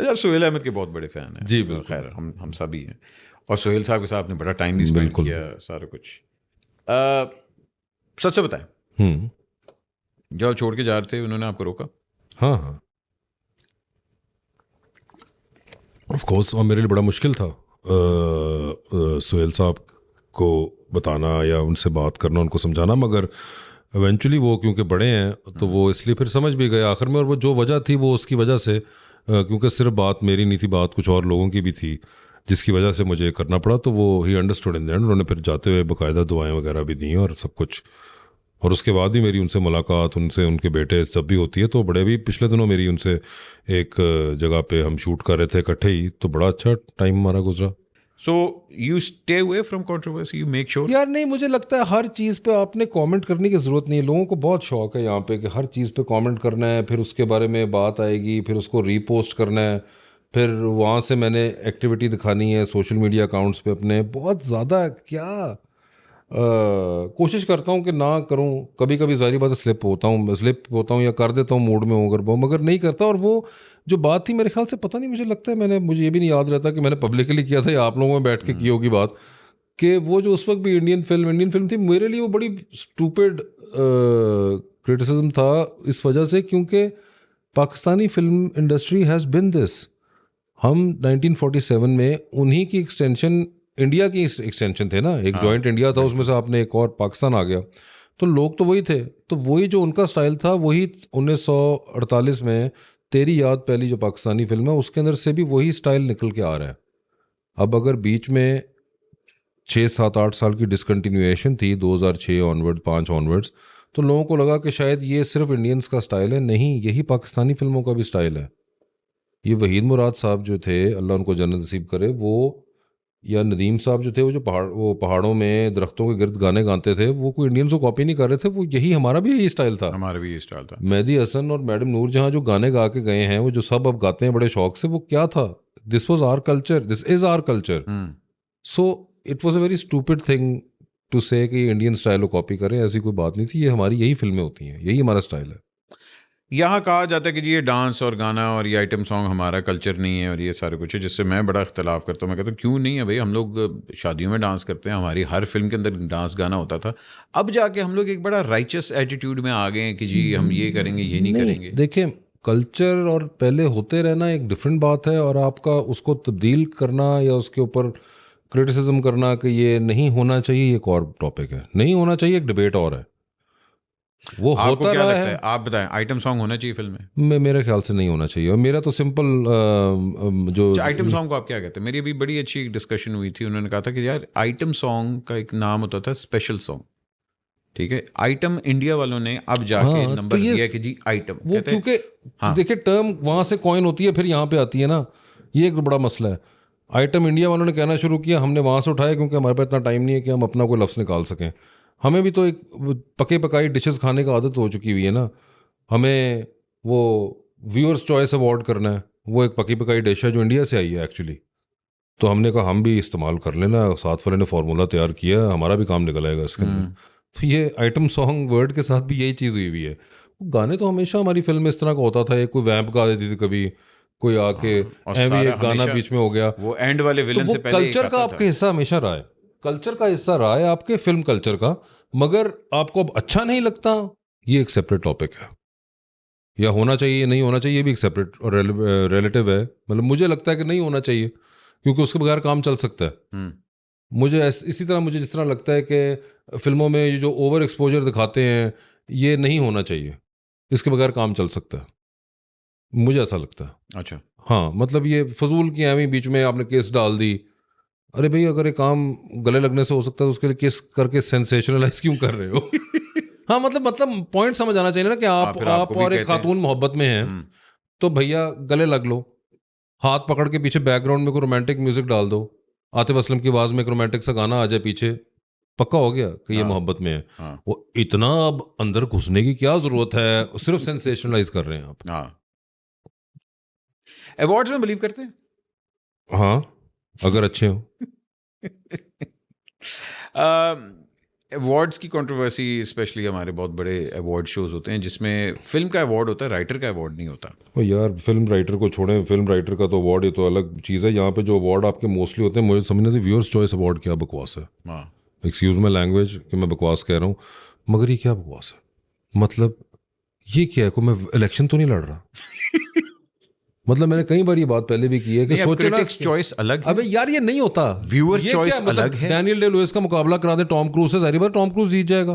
अच्छा, सुहेल अहमद के बहुत बड़े फ़ैन हैं। जी बिल्कुल। खैर हम सभी हैं, और सुहेल साहब के साथ आपने बड़ा टाइम भी स्पेंड बिल्कुल। किया, सारा कुछ। सच से बताएं, हम्म। जब आप छोड़ के जा रहे थे उन्होंने आपको रोका? हाँ हाँ, ऑफ कोर्स। और मेरे लिए बड़ा मुश्किल था सुहेल साहब को बताना या उनसे बात करना, उनको समझाना, मगर इवेंचुअली वो क्योंकि बड़े हैं तो वो इसलिए फिर समझ भी गए आखिर में। और वो जो वजह थी वो उसकी वजह से, क्योंकि सिर्फ बात मेरी नहीं थी, बात कुछ और लोगों की भी थी जिसकी वजह से मुझे करना पड़ा। तो वो he understood in the end. उन्होंने फिर जाते हुए बाकायदा दुआएं वगैरह भी दी और सब कुछ। और उसके बाद ही मेरी उनसे मुलाकात, उनसे उनके बेटे जब भी होती है तो बड़े भी, पिछले दिनों मेरी उनसे एक जगह पे हम शूट कर रहे थे इकट्ठे ही, तो बड़ा अच्छा टाइम हमारा गुजरा। So you stay away from controversy, you make sure. यार नहीं, मुझे लगता है हर चीज़ पे आपने कमेंट करने की ज़रूरत नहीं है। लोगों को बहुत शौक है यहाँ पे कि हर चीज़ पे कमेंट करना है, फिर उसके बारे में बात आएगी, फिर उसको रीपोस्ट करना है, फिर वहाँ से मैंने एक्टिविटी दिखानी है सोशल मीडिया अकाउंट्स पे अपने। बहुत ज़्यादा क्या कोशिश करता हूँ कि ना करूँ। कभी कभी ज़ाहिर बात है स्लिप होता हूँ या कर देता हूँ मूड में होकर वो, मगर नहीं करता। और वो जो बात थी मेरे ख्याल से, पता नहीं, मुझे लगता है मुझे ये भी नहीं याद रहता कि मैंने पब्लिकली किया था या आप लोगों में बैठ के की होगी बात, कि वो जो उस वक्त भी इंडियन फिल्म थी, मेरे लिए वो बड़ी स्टूपिड क्रिटिसिज्म था इस वजह से, क्योंकि Pakistani film industry has been this. हम 1947 में उन्हीं की एक्सटेंशन, इंडिया की एक्सटेंशन थे ना, एक हाँ जॉइंट इंडिया था, उसमें बिल्कुल। से आपने एक और पाकिस्तान आ गया। तो लोग तो वही थे, तो वही जो उनका स्टाइल था वही 1948 में तेरी याद पहली जो पाकिस्तानी फिल्म है उसके अंदर से भी वही स्टाइल निकल के आ रहा है। अब अगर बीच में 6 7 8 साल की डिसकंटिन्यूएशन थी 2006 ऑनवर्ड, 5 ऑनवर्ड्स, तो लोगों को लगा कि शायद ये सिर्फ इंडियंस का स्टाइल है। नहीं, यही पाकिस्तानी फिल्मों का भी स्टाइल है। ये वहीद मुराद साहब जो थे, अल्लाह उनको जन्नत नसीब करे, वो या नदीम साहब जो थे, वो जो पहाड़ों में दरख्तों के गिर्द गाने गाते थे, वो कोई इंडियंस को कॉपी नहीं कर रहे थे। वो यही, हमारा भी यही स्टाइल था। हमारा भी ये स्टाइल था। मेहदी हसन और मैडम नूर जहाँ जो गाने गा के गए हैं, वो जो सब अब गाते हैं बड़े शौक से, वो क्या था? This was our culture, this is our culture. Hmm. So it was a very stupid thing to say कि इंडियन स्टाइल को कॉपी करें। ऐसी कोई बात नहीं थी। ये हमारी यही फिल्में होती हैं, यही हमारा स्टाइल है। यहाँ कहा जाता है कि जी ये डांस और गाना और ये आइटम सॉन्ग हमारा कल्चर नहीं है और ये सारे कुछ है, जिससे मैं बड़ा इख्तलाफ करता हूँ। मैं कहता हूँ क्यों नहीं है भाई, हम लोग शादियों में डांस करते हैं, हमारी हर फिल्म के अंदर डांस गाना होता था। अब जाके हम लोग एक बड़ा राइचस एटीट्यूड में आ गए हैं कि जी हम ये करेंगे, ये नहीं नहीं, करेंगे। देखिए, कल्चर और पहले होते रहना एक डिफरेंट बात है, और आपका उसको तब्दील करना या उसके ऊपर क्रिटिसिज्म करना कि ये नहीं होना चाहिए, ये एक और टॉपिक है। नहीं होना चाहिए एक डिबेट और है, वो आपको होता क्या रहा लगता है। है, आप बताएं, आइटम सॉन्ग होना चाहिए फिल्म में? मेरे ख्याल से नहीं होना चाहिए। और मेरा तो सिंपल जो अच्छा, आइटम सॉन्ग को आप क्या कहते हैं? मेरी अभी बड़ी अच्छी डिस्कशन हुई थी, उन्होंने कहा था कि यार आइटम सॉन्ग का एक नाम होता था स्पेशल सॉन्ग। ठीक है, आइटम इंडिया वालों ने अब जाके हाँ, तो नंबर ये दिया कि जी आइटम वो कहते हैं। क्योंकि हाँ। देखिए टर्म वहाँ से कॉइन होती है फिर यहाँ पे आती है ना, ये एक बड़ा मसला है। आइटम इंडिया वालों ने कहना शुरू किया, हमने वहाँ से उठाया, क्योंकि हमारे पास इतना टाइम नहीं है कि हम अपना कोई लफ्ज़ निकाल सकें। हमें भी तो एक पके पकाई डिशेस खाने का आदत हो चुकी हुई है ना। हमें वो व्यूअर्स चॉइस अवार्ड करना है, वो एक पकी पकाई डिश है जो इंडिया से आई है एक्चुअली। तो हमने कहा हम भी इस्तेमाल कर लेना, साथ वाले ने फार्मूला तैयार किया, हमारा भी काम निकल आएगा इसके अंदर। हम्म। तो ये आइटम सॉन्ग वर्ड के साथ भी यही चीज़ हुई हुई है। गाने तो हमेशा हमारी फिल्म में इस तरह का होता था, एक कोई वैम्प गा देती थी कभी, कोई आके हाँ, और एवी सारा एक गाना हमेशा बीच में हो गया। वो एंड वाले तो विलन वो से पहले एक कल्चर का आता आपके था। हिस्सा हमेशा रहा है, कल्चर का हिस्सा रहा है आपके फिल्म कल्चर का। मगर आपको अब अच्छा नहीं लगता, ये एक सेपरेट टॉपिक है। या होना चाहिए नहीं होना चाहिए, ये भी एक सेपरेट और रिलेटिव है। मतलब मुझे लगता है कि नहीं होना चाहिए, क्योंकि उसके बगैर काम चल सकता है। हम्म। इसी तरह मुझे जिस तरह लगता है कि फिल्मों में ये जो ओवर एक्सपोजर दिखाते हैं, ये नहीं होना चाहिए, इसके बगैर काम चल सकता है। मुझे ऐसा लगता है। अच्छा। हाँ, मतलब ये फजूल की एवी बीच में आपने केस डाल दी। अरे भाई, अगर एक काम गले लगने से हो सकता है तो उसके लिए केस करके सेंसेशनलाइज क्यों कर रहे हो? हाँ, मतलब पॉइंट समझ आना चाहिए ना कि हाँ, फिर आपको आप भी और एक कहते हैं। खातून मोहब्बत में हैं, हम्म। तो भैया गले लग लो, हाथ पकड़ के पीछे बैकग्राउंड में कोई रोमांटिक म्यूजिक डाल दो, आतिफ असलम की आवाज में एक रोमांटिक सा गाना आ जाए पीछे, पक्का हो गया कि ये हाँ। मोहब्बत में है। हाँ। वो इतना अब अंदर घुसने की क्या जरूरत है? सिर्फ सेंसेशनलाइज कर रहे हैं आप। हाँ। अवार्ड्स में बिलीव करते हैं? हाँ, अगर अच्छे हो। अवार्ड्स की कंट्रोवर्सी, स्पेशली हमारे बहुत बड़े अवार्ड शोज होते हैं जिसमें फिल्म का अवार्ड होता है, राइटर का अवार्ड नहीं होता। ओ यार, फिल्म राइटर को छोड़ें, फिल्म राइटर का तो अवार्ड, ये तो अलग चीज़ है। यहाँ पे जो अवार्ड आपके मोस्टली होते हैं, मुझे समझ नहीं आती व्यूअर्स चॉइस अवार्ड क्या बकवास है। हाँ, एक्सक्यूज माई लैंग्वेज कि मैं बकवास कह रहा हूँ, मगर ये क्या बकवास है? मतलब ये क्या है? को मैं इलेक्शन तो नहीं लड़ रहा। मतलब मैंने कई बार ये बात पहले भी की है कि सोचे ना, क्रिटिक्स चॉइस अलग है, अबे यार ये नहीं होता। व्यूअर ये चॉइस क्या, मतलब अलग है। डैनियल डे लुइस का मुकाबला करा दे टॉम क्रूज से, सारी बार टॉम क्रूज जीत जाएगा।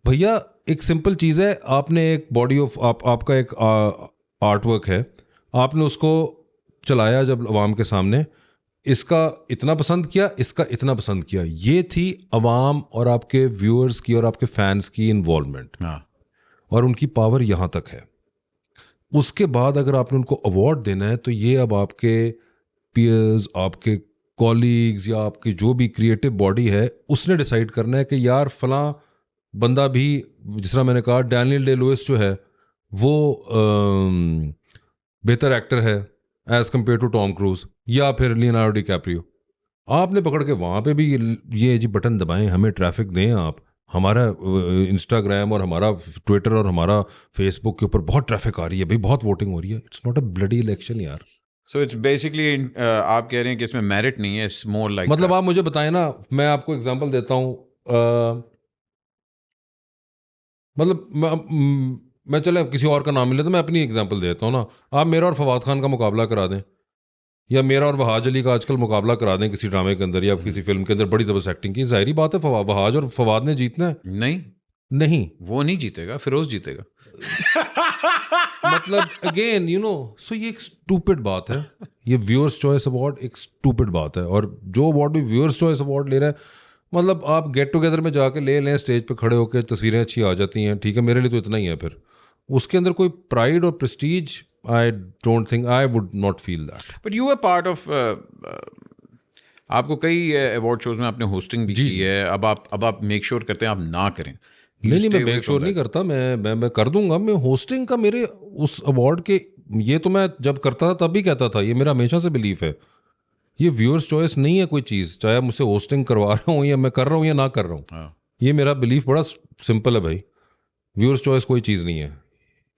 भैया एक सिंपल चीज़ है, आपने एक बॉडी ऑफ आपका एक आर्ट वर्क है, आपने उसको चलाया जब अवाम के सामने, इसका इतना पसंद किया, इसका इतना पसंद किया, ये थी अवाम और आपके व्यूअर्स की और आपके फैंस की इन्वॉल्वमेंट, हाँ, और उनकी पावर यहाँ तक है। उसके बाद अगर आपने उनको अवार्ड देना है तो ये अब आपके पीयर्स, आपके कॉलीग्स या आपकी जो भी क्रिएटिव बॉडी है उसने डिसाइड करना है कि यार फलां बंदा भी, जिस तरह मैंने कहा डैनियल डे लुइस जो है वो बेहतर एक्टर है as compared to Tom Cruise या फिर लियोनार्डो डिकैप्रियो। आपने पकड़ के वहाँ पे भी ये जी बटन दबाएं, हमें ट्रैफिक दें आप, हमारा इंस्टाग्राम और हमारा ट्विटर और हमारा फेसबुक के ऊपर बहुत ट्रैफिक आ रही है भाई, बहुत वोटिंग हो रही है। It's not a bloody election यार। सो इट्स बेसिकली आप कह रहे हैं कि इसमें मेरिट नहीं है, इट्स मोर लाइक, मतलब आप मुझे बताएं ना, मैं आपको एग्जांपल देता हूँ, मतलब मैं चले किसी और का नाम मिले तो मैं अपनी एग्जांपल देता हूँ ना। आप मेरा और फवाद खान का मुकाबला करा दें, या मेरा और वहाज अली का आजकल मुकाबला करा दें किसी ड्रामे के अंदर या किसी फिल्म के अंदर, बड़ी ज़बरदस्त एक्टिंग की, जाहिर बात है वहाज और फवाद ने जीतना है। नहीं, नहीं, वो नहीं जीतेगा, फिरोज जीतेगा। मतलब अगेन सो ये एक स्टूपिड बात है। ये व्यूअर्स चॉइस अवार्ड एक स्टूपिड बात है, और जो अवार्ड भी व्यूअर्स चॉइस अवार्ड ले रहा है, मतलब आप गेट टुगेदर में जाके ले लें, स्टेज पे खड़े होकर तस्वीरें अच्छी आ जाती हैं, ठीक है, मेरे लिए तो इतना ही है। फिर उसके अंदर कोई प्राइड और prestige, I don't think, I would not feel that. But you are part of, आपको कई अवार्ड शोज में आपने होस्टिंग भी की है, अब आप मेक श्योर करते हैं आप ना करें। नहीं, मैं मेक श्योर नहीं करता, मैं कर दूंगा। मैं होस्टिंग का मेरे उस अवार्ड के, ये तो मैं जब करता था तब भी कहता था, ये मेरा हमेशा से बिलीफ है, ये व्यूअर्स चॉइस नहीं है कोई चीज़, चाहे आप मुझसे होस्टिंग करवा रहा हूँ या मैं कर रहा हूँ या ना कर रहा हूँ। हाँ। ये मेरा बिलीफ बड़ा सिंपल है भाई, व्यूअर्स चॉइस कोई चीज़ नहीं है।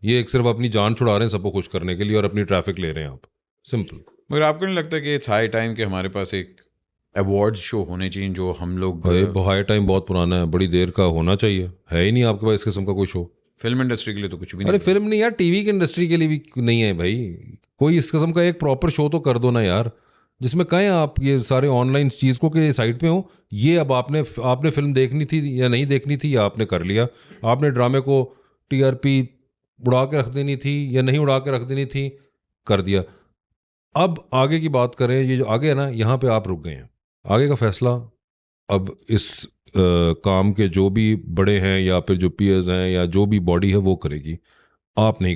ये एक सिर्फ अपनी जान छुड़ा रहे हैं सबको खुश करने के लिए और अपनी ट्रैफिक ले रहे हैं आप, सिंपल। मगर आपको नहीं लगता कि इट्स हाई टाइम कि हमारे पास एक अवार्ड शो होने चाहिए जो हम लोग, हाई टाइम बहुत पुराना है, बड़ी देर का होना चाहिए, है ही नहीं आपके पास इस किस्म का कोई शो। फिल्म इंडस्ट्री के लिए तो कुछ भी अरे नहीं। फिल्म नहीं यार, टीवी की इंडस्ट्री के लिए भी नहीं है भाई, कोई इस किस्म का एक प्रॉपर शो तो कर दो ना यार, जिसमें कहें आप ये सारे ऑनलाइन चीज़ को कि साइट पे हो, ये अब आपने फिल्म देखनी थी या नहीं देखनी थी, या आपने कर लिया, आपने ड्रामे को टीआरपी उड़ा के रख देनी थी या नहीं उड़ा के रख देनी थी, कर दिया। अब आगे की बात करें, ये जो आगे है ना, यहाँ पे आप रुक गए हैं। आगे का फैसला अब इस काम के जो भी बड़े हैं या फिर जो पीयर्स हैं या जो भी बॉडी है वो करेगी, आप नहीं